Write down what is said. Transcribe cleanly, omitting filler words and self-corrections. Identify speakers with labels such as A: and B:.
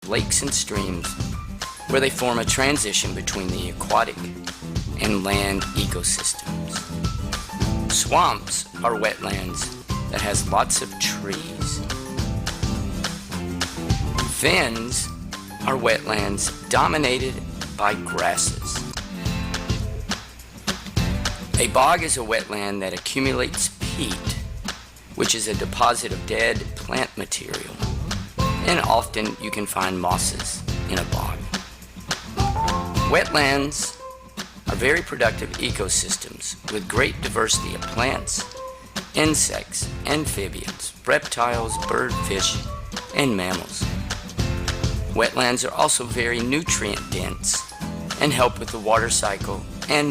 A: lakes and streams, where they form a transition between the aquatic and land ecosystems. Swamps are wetlands that has lots of trees. Fens are wetlands dominated by grasses. A bog is a wetland that accumulates peat, which is a deposit of dead plant material, and often you can find mosses in a bog. Wetlands are very productive ecosystems with great diversity of plants, insects, amphibians, reptiles, bird, fish, and mammals. Wetlands are also very nutrient dense and help with the water cycle and